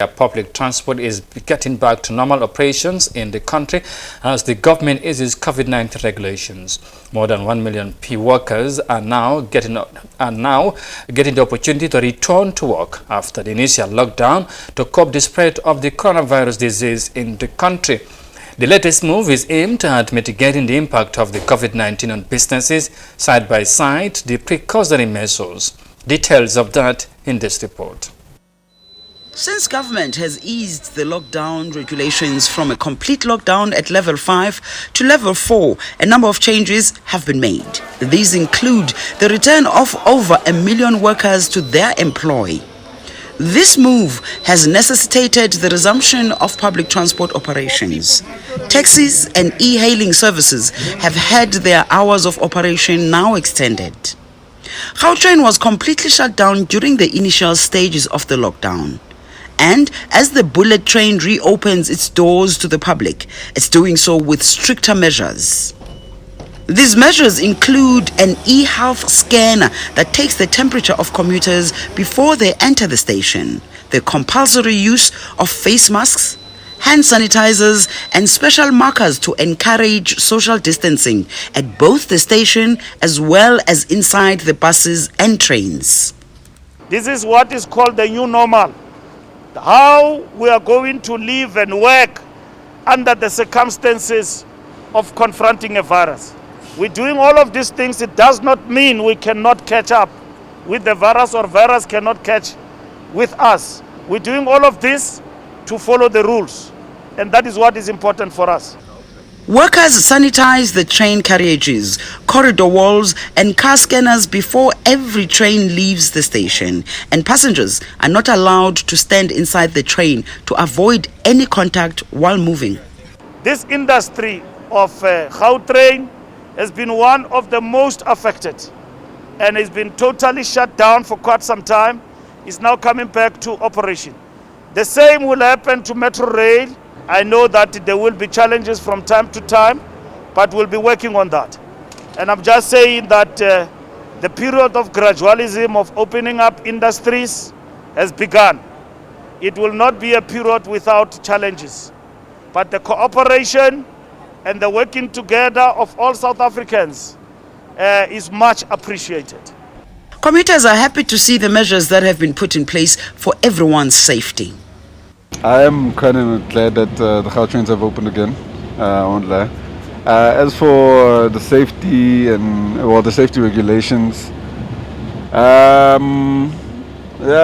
Public transport is getting back to normal operations in the country as the government eases COVID-19 regulations. More than 1 million workers are now getting the opportunity to return to work after the initial lockdown to curb the spread of the coronavirus disease in the country. The latest move is aimed at mitigating the impact of the COVID-19 on businesses side by side the precautionary measures. Details of that in this report. Since government has eased the lockdown regulations from a complete lockdown at level 5 to level 4, a number of changes have been made. These include the return of over 1 million workers to their employ. This move has necessitated the resumption of public transport operations. Taxis and e-hailing services have had their hours of operation now extended. Gautrain was completely shut down during the initial stages of the lockdown. And as the bullet train reopens its doors to the public, it's doing so with stricter measures. These measures include an e-health scanner that takes the temperature of commuters before they enter the station, the compulsory use of face masks, hand sanitizers, and special markers to encourage social distancing at both the station as well as inside the buses and trains. This is what is called the new normal. How we are going to live and work under the circumstances of confronting a virus. We're doing all of these things. It does not mean we cannot catch up with the virus or virus cannot catch with us. We're doing all of this to follow the rules, and that is what is important for us. Workers sanitize the train carriages, corridor walls, and car scanners before every train leaves the station, and passengers are not allowed to stand inside the train to avoid any contact while moving. This industry of Gautrain has been one of the most affected and has been totally shut down for quite some time. It's now coming back to operation. The same will happen to Metro Rail. I know that there will be challenges from time to time, but we'll be working on that. And I'm just saying that the period of gradualism of opening up industries has begun. It will not be a period without challenges, but the cooperation and the working together of all South Africans is much appreciated. Commuters are happy to see the measures that have been put in place for everyone's safety. I am kind of glad that the Gautrains have opened again, I won't lie. As for the safety and the safety regulations, yeah,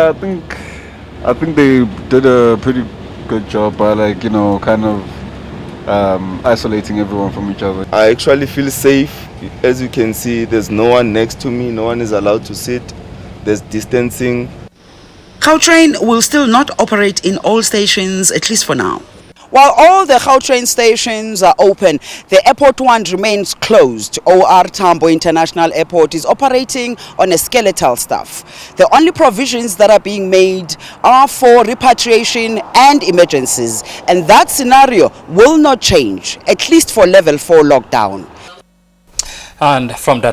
I think they did a pretty good job by isolating everyone from each other. I actually feel safe. As you can see, there's no one next to me, no one is allowed to sit, there's distancing. Gautrain will still not operate in all stations, at least for now. While all the Gautrain stations are open, the Airport 1 remains closed. OR Tambo International Airport is operating on a skeletal staff. The only provisions that are being made are for repatriation and emergencies, and that scenario will not change, at least for level 4 lockdown. And from that